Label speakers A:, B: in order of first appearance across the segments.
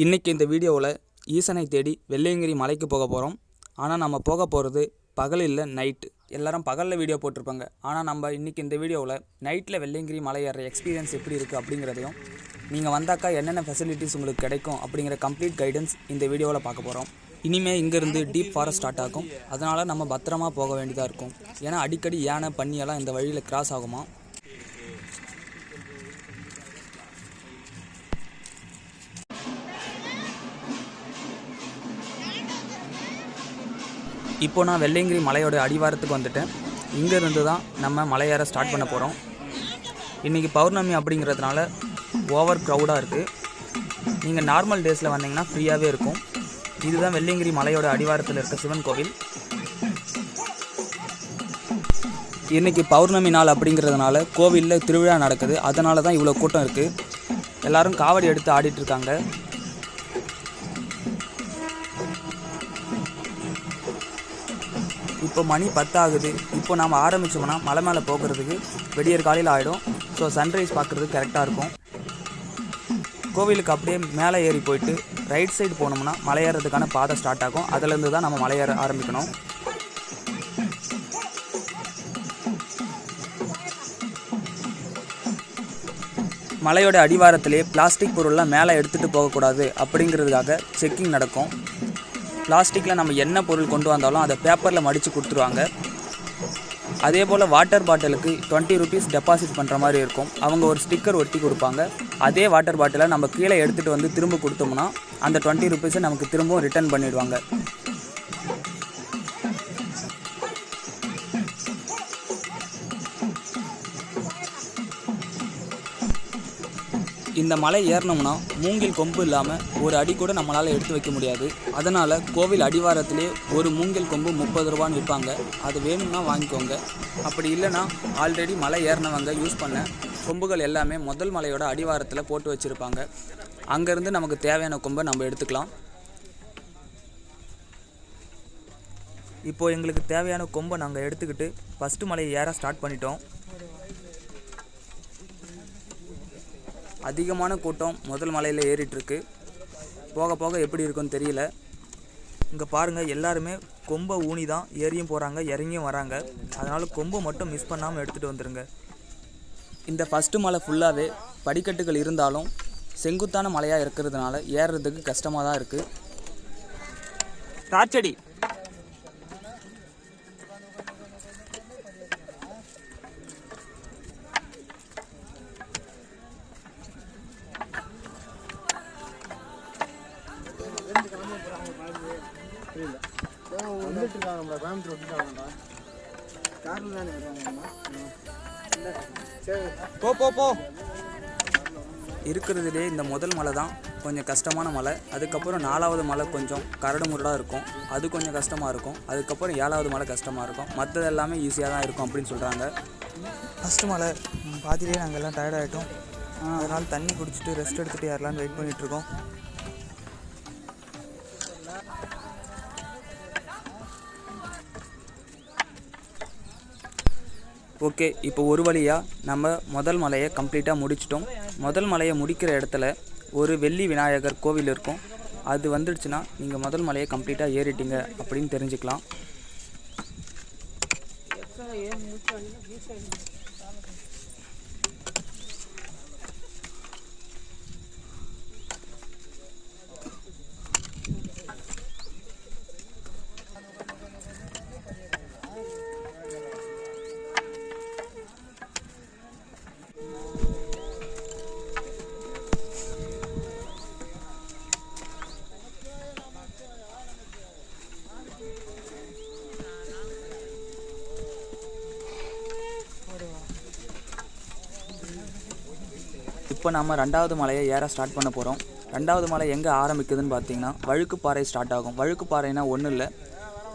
A: இன்றைக்கி இந்த வீடியோவில் ஈசனை தேடி வெள்ளையங்கிரி மலைக்கு போக போகிறோம். ஆனால் நம்ம போக போகிறது பகல் இல்லை, நைட்டு. எல்லோரும் பகலில் வீடியோ போட்டிருப்பாங்க. ஆனால் நம்ம இன்றைக்கி இந்த வீடியோவில் நைட்டில் வெள்ளையங்கிரி மலை ஏற எக்ஸ்பீரியன்ஸ் எப்படி இருக்குது அப்படிங்கிறதையும், நீங்கள் வந்தாக்கா என்னென்ன ஃபெசிலிட்டிஸ் உங்களுக்கு கிடைக்கும் அப்படிங்கிற கம்ப்ளீட் கைடன்ஸ் இந்த வீடியோவில் பார்க்க போகிறோம். இனிமேல் இங்கேருந்து டீப் ஃபாரஸ்ட் ஸ்டார்ட் ஆகும். அதனால் நம்ம பத்திரமா போக வேண்டியதாக இருக்கும். ஏன்னா அடிக்கடி யானை பன்னியெல்லாம் இந்த வழியில் கிராஸ் ஆகுமா. இப்போ நான் வெள்ளையங்கிரி மலையோட அடிவாரத்துக்கு வந்துட்டேன். இங்கேருந்து தான் நம்ம மலையேற ஸ்டார்ட் பண்ண போகிறோம். இன்றைக்கி பௌர்ணமி அப்படிங்கிறதுனால ஓவர் க்ரௌடாக இருக்குது. நீங்கள் நார்மல் டேஸில் வந்தீங்கன்னா ஃப்ரீயாகவே இருக்கும். இதுதான் வெள்ளையங்கிரி மலையோட அடிவாரத்தில் இருக்க சிவன் கோவில். இன்றைக்கி பௌர்ணமி நாள் அப்படிங்கிறதுனால கோவிலில் திருவிழா நடக்குது. அதனால தான் இவ்வளோ கூட்டம் இருக்குது. எல்லோரும் காவடி எடுத்து ஆடிட்டுருக்காங்க. இப்போ மணி 10 ஆகுது. இப்போ நாம் ஆரம்பித்தோம்னா மலை மேலே போகிறதுக்கு விடியற் காலையில் ஆகிடும். ஸோ சன்ரைஸ் பார்க்குறதுக்கு கரெக்டாக இருக்கும். கோவிலுக்கு அப்படியே மேலே ஏறி போயிட்டு ரைட் சைடு போனோம்னா மலை ஏறதுக்கான பாதை ஸ்டார்ட் ஆகும். அதுலேருந்து தான் நம்ம மலை ஏற ஆரம்பிக்கணும். மலையோட அடிவாரத்திலே பிளாஸ்டிக் பொருள்லாம் மேலே எடுத்துகிட்டு போகக்கூடாது அப்படிங்கிறதுக்காக செக்கிங் நடக்கும். பிளாஸ்டிக்கில் நம்ம என்ன பொருள் கொண்டு வந்தாலும் அதை பேப்பரில் மடித்து கொடுத்துருவாங்க. அதே போல் வாட்டர் பாட்டிலுக்கு 20 rupees டெபாசிட் பண்ணுற மாதிரி இருக்கும். அவங்க ஒரு ஸ்டிக்கர் ஒட்டி கொடுப்பாங்க. அதே வாட்டர் பாட்டிலை நம்ம கீழே எடுத்துகிட்டு வந்து திரும்ப கொடுத்தோம்னா அந்த 20 rupees நமக்கு திரும்பவும் ரிட்டர்ன் பண்ணிடுவாங்க. இந்த மலை ஏறணும்னா மூங்கில் கொம்பு இல்லாமல் ஒரு அடி கூட நம்மளால் எடுத்து வைக்க முடியாது. அதனால் கோவில் அடிவாரத்திலே ஒரு மூங்கில் கொம்பு 30 ரூபான்னு விற்பாங்க. அது வேணும்னா வாங்கிக்கோங்க. அப்படி இல்லைன்னா ஆல்ரெடி மலை ஏறினவங்க யூஸ் பண்ண கொம்புகள் எல்லாமே முதல் மலையோட அடிவாரத்தில் போட்டு வச்சுருப்பாங்க. அங்கேருந்து நமக்கு தேவையான கொம்பை நம்ம எடுத்துக்கலாம். இப்போது எங்களுக்கு தேவையான கொம்பை நாங்கள் எடுத்துக்கிட்டு ஃபஸ்ட்டு மலையை ஏற ஸ்டார்ட் பண்ணிட்டோம். அதிகமான கூட்டம் முதல் மலையில் ஏறிட்டுருக்கு. போக போக எப்படி இருக்குன்னு தெரியல. இங்கே பாருங்கள், எல்லாருமே கொம்பை ஊனி தான் ஏறியும் போகிறாங்க, இறங்கியும் வராங்க. அதனால் கொம்பை மட்டும் மிஸ் பண்ணாமல் எடுத்துகிட்டு வந்துடுங்க. இந்த ஃபஸ்ட்டு மலை ஃபுல்லாகவே படிக்கட்டுகள் இருந்தாலும் செங்குத்தான மலையாக இருக்கிறதுனால ஏறுறதுக்கு கஷ்டமாக தான் இருக்குது. தாச்சடி போ இருக்கிறதுலே இந்த முதல் மலை தான் கொஞ்சம் கஷ்டமான மலை. அதுக்கப்புறம் 4வது மலை கொஞ்சம் கரடு முரடாக இருக்கும். அது கொஞ்சம் கஷ்டமாக இருக்கும். அதுக்கப்புறம் 7வது மலை கஷ்டமாக இருக்கும். மற்றது எல்லாமே ஈஸியாக தான் இருக்கும் அப்படின்னு சொல்கிறாங்க.
B: ஃபஸ்ட்டு மலை பாதியிலே நாங்கள் எல்லாம் டயர்ட் ஆகிட்டோம். அதனால் தண்ணி குடிச்சிட்டு ரெஸ்ட் எடுத்துகிட்டு யாரெல்லாம் வெயிட் பண்ணிகிட்ருக்கோம்.
A: ஓகே, இப்போ ஒரு வழியாக நம்ம முதல் மலையை கம்ப்ளீட்டாக முடிச்சிட்டோம். முதல் மலையை முடிக்கிற இடத்துல ஒரு வெள்ளி விநாயகர் கோவில் இருக்கும். அது வந்துடுச்சுன்னா நீங்கள் முதல் மலையை கம்ப்ளீட்டாக ஏறிட்டீங்க அப்படின்னு தெரிஞ்சுக்கலாம். இப்போ நம்ம 2வது மலையை ஏற ஸ்டார்ட் பண்ண போகிறோம். 2வது மலை எங்கே ஆரம்பிக்குதுன்னு பார்த்தீங்கன்னா வழுக்குப்பாறை ஸ்டார்ட் ஆகும். வழுக்குப்பாறைனா ஒன்றும் இல்லை,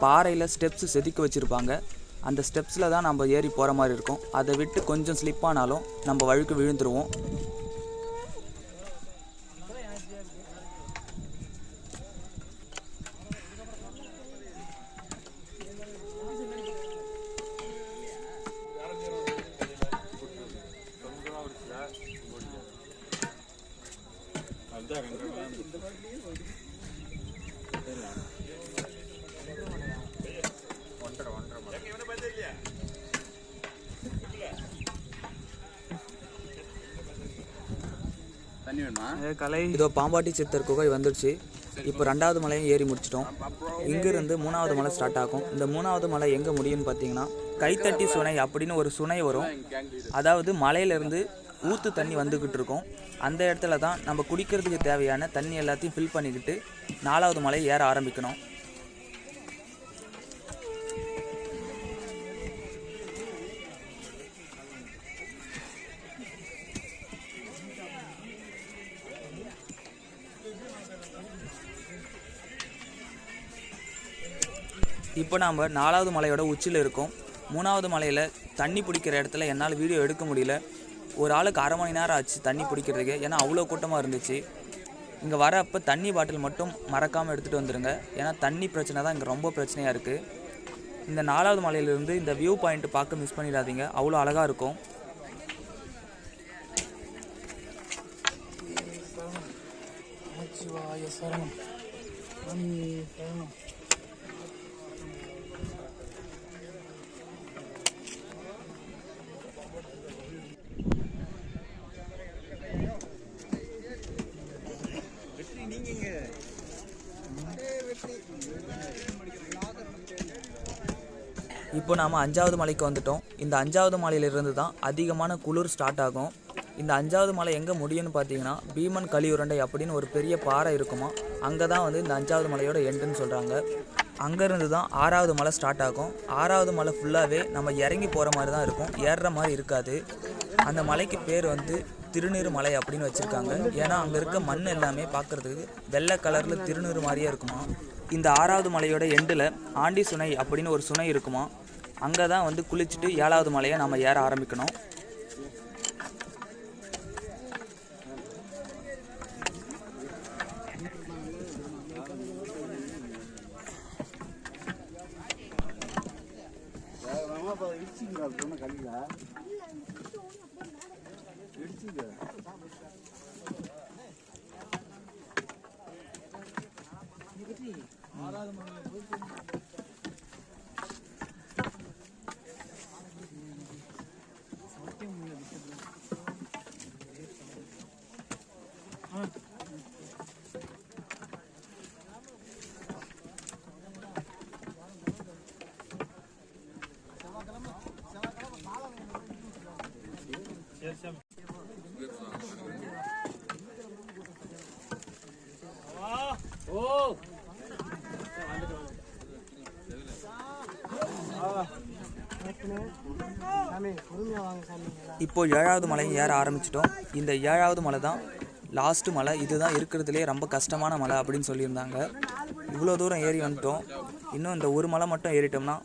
A: பாறையில் ஸ்டெப்ஸ் செதுக்கி வச்சுருப்பாங்க. அந்த ஸ்டெப்ஸில் தான் நம்ம ஏறி போகிற மாதிரி இருக்கும். அதை விட்டு கொஞ்சம் ஸ்லிப்பானாலும் நம்ம வழுக்கு விழுந்துருவோம். இதோ பாம்பாட்டி சித்தர் குகை வந்துடுச்சு. இப்போ 2வது மலையும் ஏறி முடிச்சிட்டோம். இங்கிருந்து 3வது மலை ஸ்டார்ட் ஆகும். இந்த 3வது மலை எங்கே முடியும்னு பார்த்தீங்கன்னா கைத்தட்டி சுனை அப்படின்னு ஒரு சுனை வரும். அதாவது மலையிலேருந்து ஊற்று தண்ணி வந்துக்கிட்டு இருக்கும். அந்த இடத்துல தான் நம்ம குடிக்கிறதுக்கு தேவையான தண்ணி எல்லாத்தையும் ஃபில் பண்ணிக்கிட்டு 4வது மலை ஏற ஆரம்பிக்கணும். இப்போ நாம் 4வது மலையோட உச்சியில் இருக்கோம். 3வது மலையில் தண்ணி பிடிக்கிற இடத்துல என்னால் வீடியோ எடுக்க முடியல. ஒரு ஆளுக்கு 1/2 மணி நேரம் ஆச்சு தண்ணி பிடிக்கிறதுக்கு. ஏன்னா அவ்வளோ கூட்டமாக இருந்துச்சு. இங்கே வரப்போ தண்ணி பாட்டில் மட்டும் மறக்காமல் எடுத்துகிட்டு வந்துடுங்க. ஏன்னா தண்ணி பிரச்சனை தான் இங்கே ரொம்ப பிரச்சனையாக இருக்குது. இந்த 4வது மலையிலேருந்து இந்த வியூ பாயிண்ட் பார்க்க மிஸ் பண்ணிடாதீங்க. அவ்வளோ அழகாக இருக்கும். இப்போ நாம் 5வது மலைக்கு வந்துட்டோம். இந்த 5வது மலையிலிருந்து தான் அதிகமான குளிர் ஸ்டார்ட் ஆகும். இந்த 5வது மலை எங்கே முடியும்னு பார்த்தீங்கன்னா பீமன் கலியுருண்டை அப்படின்னு ஒரு பெரிய பாறை இருக்குமா. அங்கே தான் வந்து இந்த 5வது மலையோட எண்டுன்னு சொல்கிறாங்க. அங்கேருந்து தான் 6வது மலை ஸ்டார்ட் ஆகும். 6வது மலை ஃபுல்லாகவே நம்ம இறங்கி போகிற மாதிரி தான் இருக்கும், ஏறுற மாதிரி இருக்காது. அந்த மலைக்கு பேர் வந்து திருநீறு மலை அப்படின்னு வச்சுருக்காங்க. ஏன்னா அங்கே இருக்க மண் எல்லாமே பார்க்குறதுக்கு வெள்ளை கலரில் திருநீறு மாதிரியே இருக்குமா. இந்த 6வது மலையோட எண்டில் ஆண்டி சுனை அப்படின்னு ஒரு சுனை இருக்குமா. அங்கே தான் வந்து குளிச்சுட்டு 7வது மலையை நம்ம ஏற ஆரம்பிக்கணும். இப்போ 7வது மலையும் ஏற ஆரம்பிச்சிட்டோம். இந்த 7வது மலை தான் லாஸ்ட்டு மலை. இதுதான் இருக்கிறதுலே ரொம்ப கஷ்டமான மலை அப்படின்னு சொல்லியிருந்தாங்க. இவ்வளோ தூரம் ஏறி வந்துட்டோம். இன்னும் இந்த ஒரு மலை மட்டும் ஏறிட்டோம்னா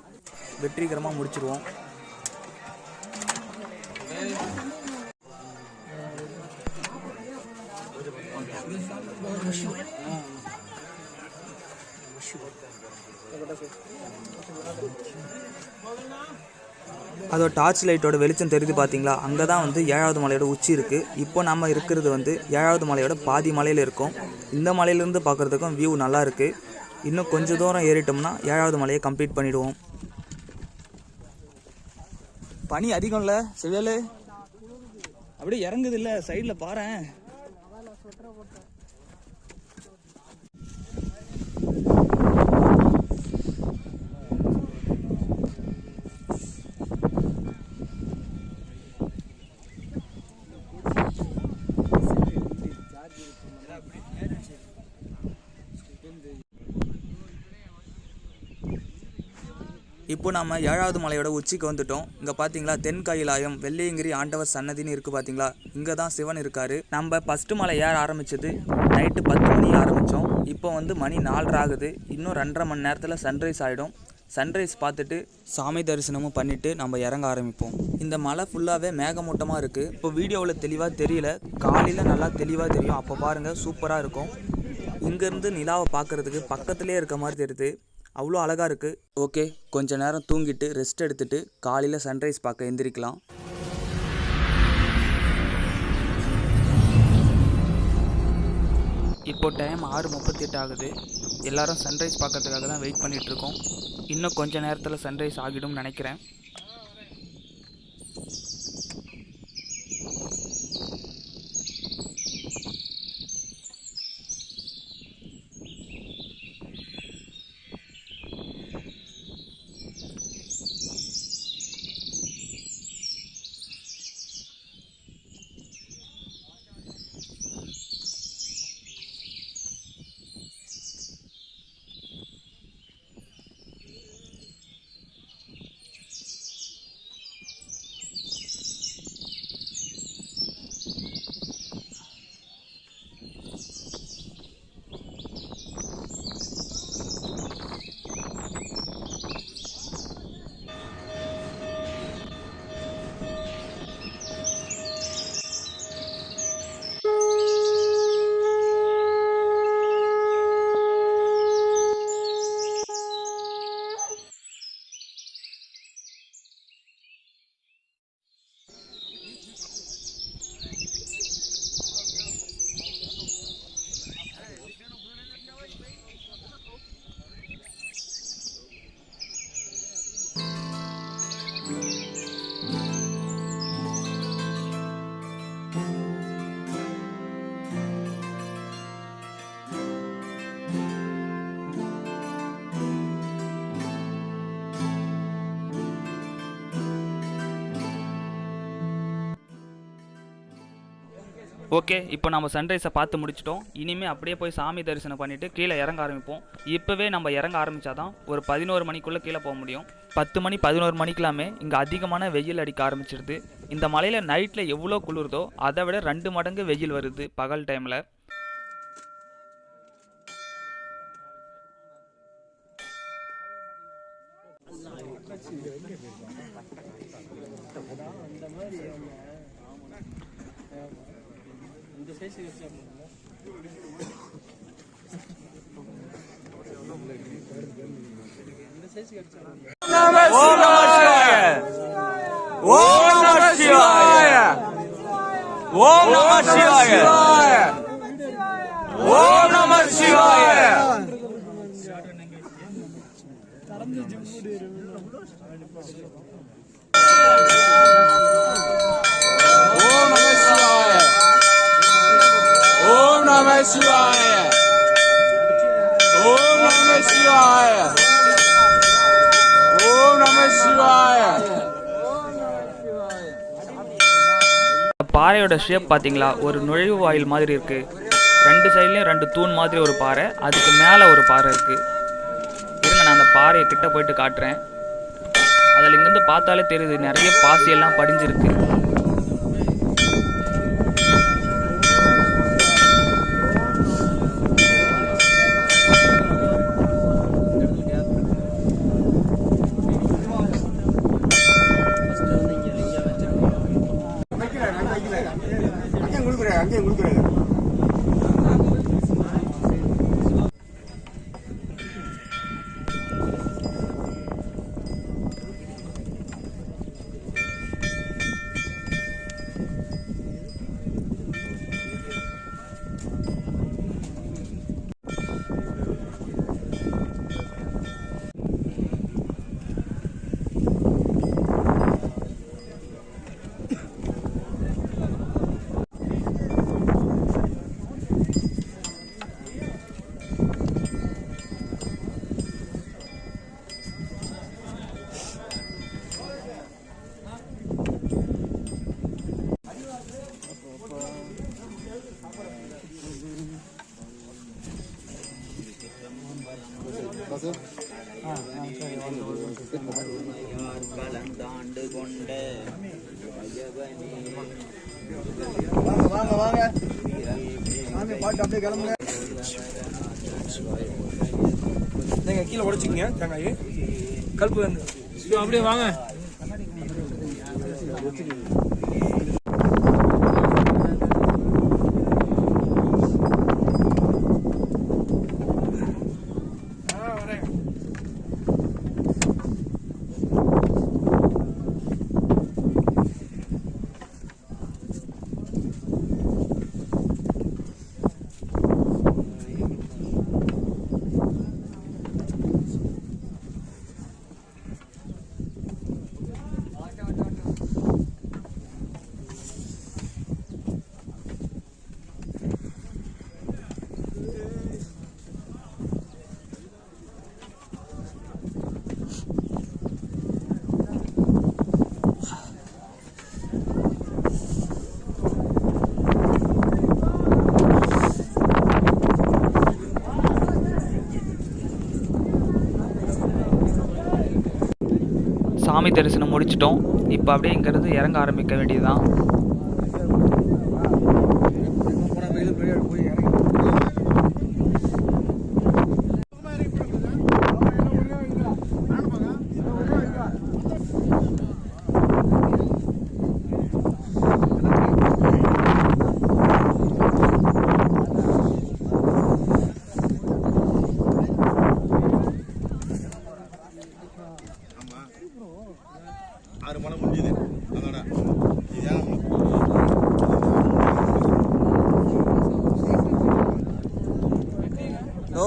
A: வெற்றிகரமாக முடிச்சிடுவோம். அதோட டார்ச் லைட்டோட வெளிச்சம் தெரியுது பார்த்தீங்களா. அங்கே தான் வந்து 7வது மலையோட உச்சி இருக்குது. இப்போ நம்ம இருக்கிறது வந்து 7வது மலையோட பாதி மலையில் இருக்கோம். இந்த மலையிலேருந்து பார்க்குறதுக்கும் வியூ நல்லா இருக்குது. இன்னும் கொஞ்சம் தூரம் ஏறிட்டோம்னா 7வது மலையை கம்ப்ளீட் பண்ணிவிடுவோம். பனி அதிகம் இல்லை செவ்வேலு, அப்படியே இறங்குது இல்லை சைடில் பாறேன். இப்போ நம்ம 7வது மலையோட உச்சிக்கு வந்துட்டோம். இங்கே பார்த்தீங்களா தென்கைலாயம் வெள்ளையங்கிரி ஆண்டவர் சன்னதின்னு இருக்குது பார்த்தீங்களா. இங்கே தான் சிவன் இருக்கார். நம்ம ஃபஸ்ட்டு மலை ஏற ஆரம்பித்தது நைட்டு 10 மணி ஆரம்பித்தோம். இப்போ வந்து மணி 4 ஆகுது. இன்னும் 2.5 மணி நேரத்தில் சன்ரைஸ் ஆகிடும். சன்ரைஸ் பார்த்துட்டு சாமி தரிசனமும் பண்ணிவிட்டு நம்ம இறங்க ஆரம்பிப்போம். இந்த மலை ஃபுல்லாகவே மேகமூட்டமாக இருக்குது. இப்போ வீடியோவில் தெளிவாக தெரியல, காலையில் நல்லா தெளிவாக தெரியும். அப்போ பாருங்கள் சூப்பராக இருக்கும். இங்கேருந்து நிலாவை பார்க்குறதுக்கு பக்கத்துலேயே இருக்க மாதிரி தெரியுது. அவ்வளோ அழகாக இருக்குது. ஓகே, கொஞ்ச நேரம் தூங்கிட்டு ரெஸ்ட் எடுத்துகிட்டு காலையில் சன்ரைஸ் பார்க்க எந்திரிக்கலாம். இப்போ டைம் 6:38 ஆகுது. எல்லாரும் சன்ரைஸ் பார்க்கறதுக்காக தான் வெயிட் பண்ணிகிட்ருக்கோம். இன்னும் கொஞ்சம் நேரத்தில் சன்ரைஸ் ஆகிடும்னு நினைக்கிறேன். ஓகே, இப்போ நம்ம சன்ரைஸை பார்த்து முடிச்சிட்டோம். இனிமேல் அப்படியே போய் சாமி தரிசனம் பண்ணிவிட்டு கீழே இறங்க ஆரம்பிப்போம். இப்போவே நம்ம இறங்க ஆரம்பித்தா தான் ஒரு 11 மணிக்குள்ளே கீழே போக முடியும். 10 மணி 11 மணிக்கெல்லாமே இங்கே அதிகமான வெயில் அடிக்க ஆரம்பிச்சிடுது. இந்த மலையில் நைட்டில் எவ்வளோ குளிருதோ அதை விட 2 மடங்கு வெயில் வருது பகல் டைமில். பாறையோட ஷேப் பார்த்தீங்களா, ஒரு நுழைவு வாயில் மாதிரி இருக்குது. 2 சைட்லேயும் 2 தூண் மாதிரி ஒரு பாறை, அதுக்கு மேலே ஒரு பாறை இருக்குது. இருங்க, நான் அந்த பாறையை கிட்ட போயிட்டு காட்டுறேன். அதில் இங்கேருந்து பார்த்தாலே தெரியுது, நிறைய பாசியெல்லாம் படிஞ்சிருக்கு. கலந்தாண்டு கொண்ட வாங்க வாங்க வாங்க பாட்டு அப்படியே கிளம்புங்க. நீங்க கீழே உடைச்சிங்க தேங்காய் கல்பு வந்து அப்படியே வாங்க. சாமி தரிசனம் முடிச்சிட்டோம். இப்போ அப்படியே இங்கேருந்து இறங்க ஆரம்பிக்க வேண்டியதுதான்.
B: ஹலோ,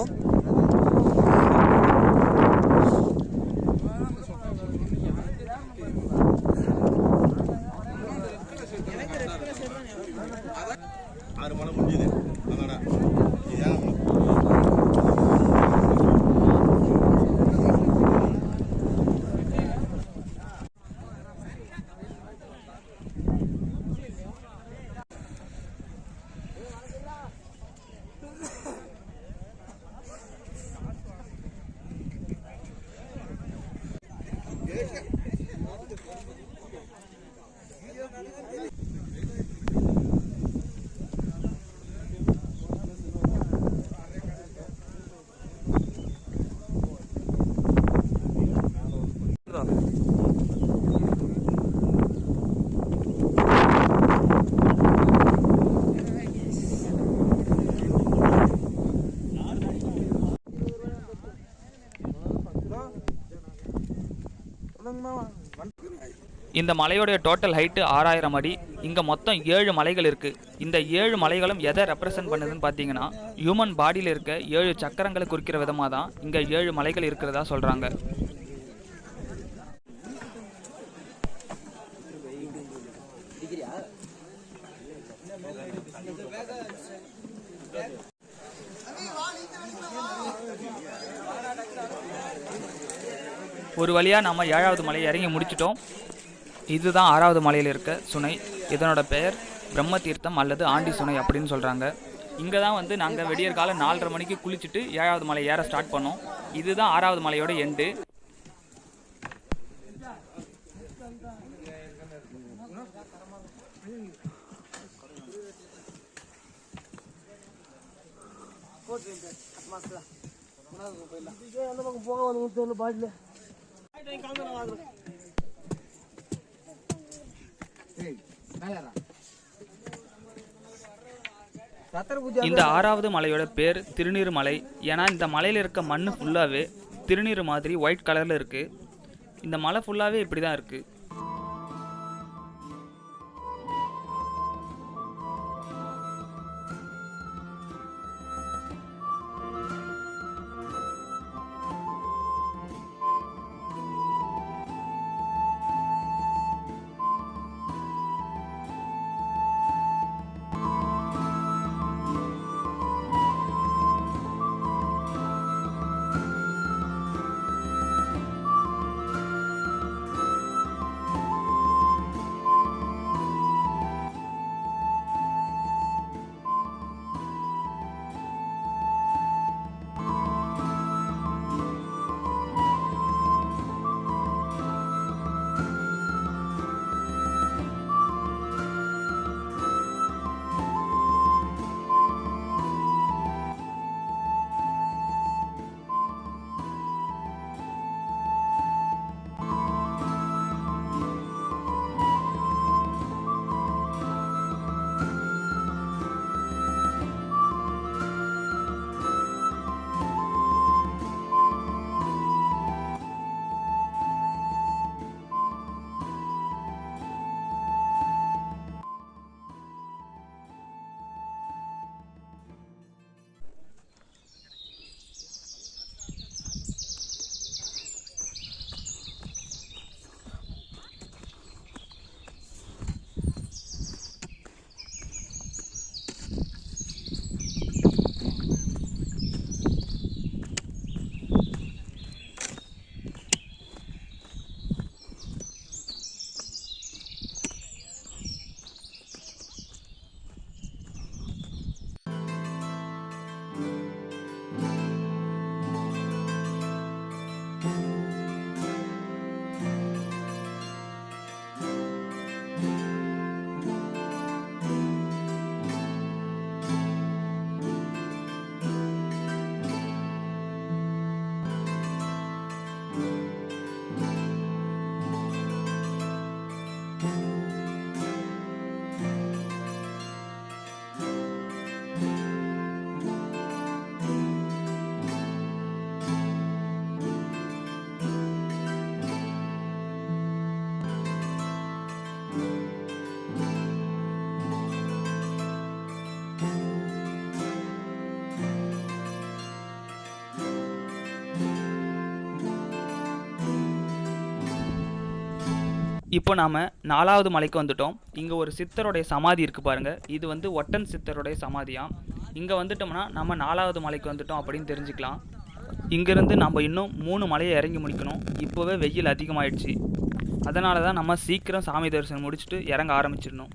B: இந்த மலையோடைய டோட்டல் ஹைட்டு 6000 அடி. இங்கே மொத்தம் 7 மலைகள் இருக்குது. இந்த 7 மலைகளும் எதை ரெப்ரசன்ட் பண்ணுதுன்னு பார்த்தீங்கன்னா, ஹியூமன் பாடியில் இருக்க 7 சக்கரங்களை குறிக்கிற விதமாக தான் இங்கே 7 மலைகள் இருக்கிறதா சொல்கிறாங்க. ஒரு வழியாக நம்ம 7வது மலை இறங்கி முடிச்சிட்டோம். இதுதான் 6வது மலையில் இருக்க சுனை. இதனோட பெயர் பிரம்ம தீர்த்தம் அல்லது ஆண்டி சுனை அப்படின்னு சொல்கிறாங்க. இங்கே தான் வந்து நாங்கள் விடியற் காலை 4:30 மணிக்கு குளிச்சுட்டு 7வது மலை ஏற ஸ்டார்ட் பண்ணோம். இதுதான் 6வது மலையோட எண்டு. இந்த 6வது மலையோட பேர் திருநீறு மலை. ஏன்னா இந்த மலையில் இருக்க மண் ஃபுல்லாகவே திருநீறு மாதிரி ஒயிட் கலரில் இருக்குது. இந்த மலை ஃபுல்லாகவே இப்படி தான் இருக்குது. இப்போ நாம் 4வது மலைக்கு வந்துட்டோம். இங்கே ஒரு சித்தருடைய சமாதி இருக்குது பாருங்கள். இது வந்து ஒட்டன் சித்தருடைய சமாதியாம். இங்கே வந்துட்டோம்னா நம்ம 4வது மலைக்கு வந்துட்டோம் அப்படின்னு தெரிஞ்சுக்கலாம். இங்கேருந்து நம்ம இன்னும் 3 மலையை இறங்கி முடிக்கணும். இப்போவே வெயில் அதிகமாகிடுச்சு. அதனால தான் நம்ம சீக்கிரம் சாமி தரிசனம் முடிச்சுட்டு இறங்க ஆரம்பிச்சிடணும்.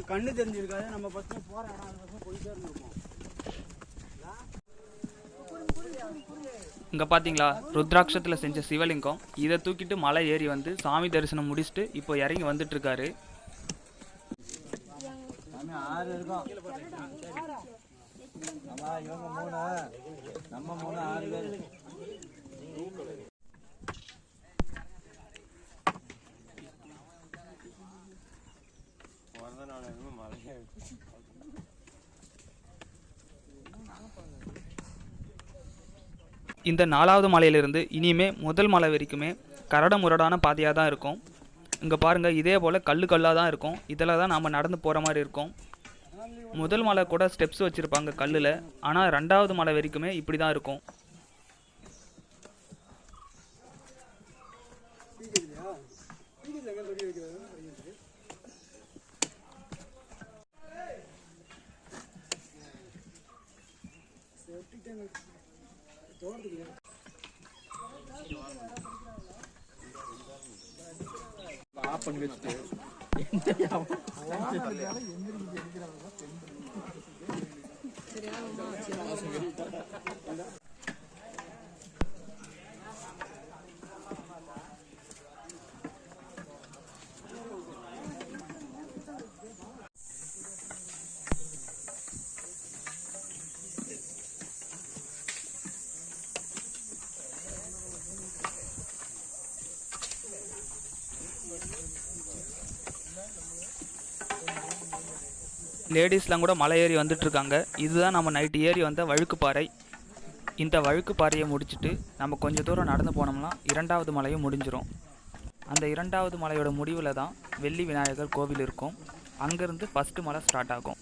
C: கண்ணு தெரிஞ்சிருக்காது. நம்ம பசங்க போற இடம் போயிட்டே இருந்திருப்போம்.
B: இங்கே பார்த்தீங்களா, ருத்ராட்சத்தில் செஞ்ச சிவலிங்கம். இதை தூக்கிட்டு மலை ஏறி வந்து சாமி தரிசனம் முடிச்சுட்டு இப்போ இறங்கி வந்துட்டுருக்காரு.
C: ஆறு இருக்கும். இவங்க 3, நம்ம 3, 6 பேர்.
B: இந்த 4வது மலையிலிருந்து இனிமே முதல் மலை வரைக்குமே கரடு முரடான பாதையாக தான் இருக்கும். இங்கே பாருங்கள், இதே போல் கல்லாக தான் இருக்கும். இதில் தான் நாம் நடந்து போகிற மாதிரி இருக்கும். முதல் மலை கூட ஸ்டெப்ஸ் வச்சுருப்பாங்க கல்லில். ஆனால் 2வது மலை வரைக்குமே இப்படி தான் இருக்கும்.
C: ஆஃப் பண்ணி வச்சுட்டு
B: லேடிஸ்லாம் கூட மலை ஏறி வந்துட்டுருக்காங்க. இதுதான் நம்ம நைட்டு ஏறி வந்த வழுக்குப்பாறை. இந்த வழுக்குப்பாறையை முடிச்சுட்டு நம்ம கொஞ்சம் தூரம் நடந்து போனோம்னா 2வது மலையும் முடிஞ்சிடும். அந்த 2வது மலையோட முடிவில் தான் வெள்ளி விநாயகர் கோவில் இருக்கும். அங்கேருந்து ஃபஸ்ட்டு மலை ஸ்டார்ட் ஆகும்.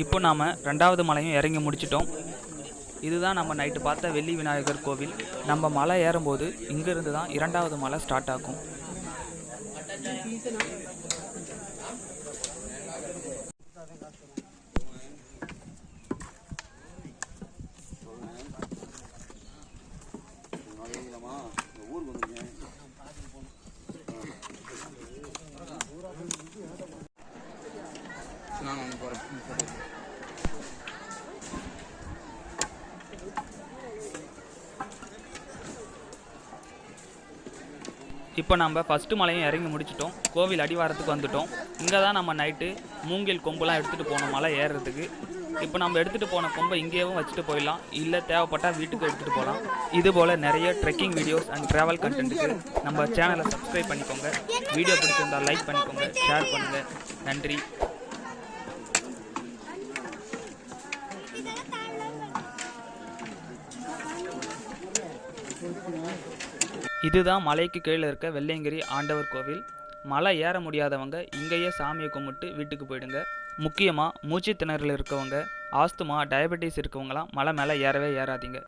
B: இப்போ நாம் 2வது மலையும் இறங்கி முடிச்சிட்டோம். இதுதான் நம்ம நைட்டு பார்த்த வெள்ளி விநாயகர் கோவில். நம்ம மலை ஏறும்போது இங்கேருந்து தான் 2வது மலை ஸ்டார்ட் ஆகும். இப்போ நம்ம ஃபஸ்ட்டு மலையும் இறங்கி முடிச்சிட்டோம். கோவில் அடிவாரத்துக்கு வந்துட்டோம். இங்கே தான் நம்ம நைட்டு மூங்கில் கொம்புலாம் எடுத்துகிட்டு போனோம் மலை ஏறுறதுக்கு. இப்போ நம்ம எடுத்துகிட்டு போன கொம்பை இங்கேயும் வச்சுட்டு போயிடலாம், இல்லை தேவைப்பட்டால் வீட்டுக்கு எடுத்துகிட்டு போகலாம். இதுபோல் நிறைய ட்ரெக்கிங் வீடியோஸ் அண்ட் ட்ராவல் கண்டென்ட்டுக்கு நம்ம சேனலை சப்ஸ்கிரைப் பண்ணிக்கோங்க. வீடியோ பிடிச்சிருந்தால் லைக் பண்ணிக்கோங்க, ஷேர் பண்ணுங்கள். நன்றி. இதுதான் மலைக்கு கீழே இருக்க வெள்ளையங்கிரி ஆண்டவர் கோவில். மலை ஏற முடியாதவங்க இங்கேயே சாமியை கும்பிட்டு வீட்டுக்கு போயிடுங்க. முக்கியமாக மூச்சு திணறல் இருக்கவங்க, ஆஸ்துமா, டயபெட்டிஸ் இருக்கவங்களாம் மலை மேலே ஏறவே ஏறாதீங்க.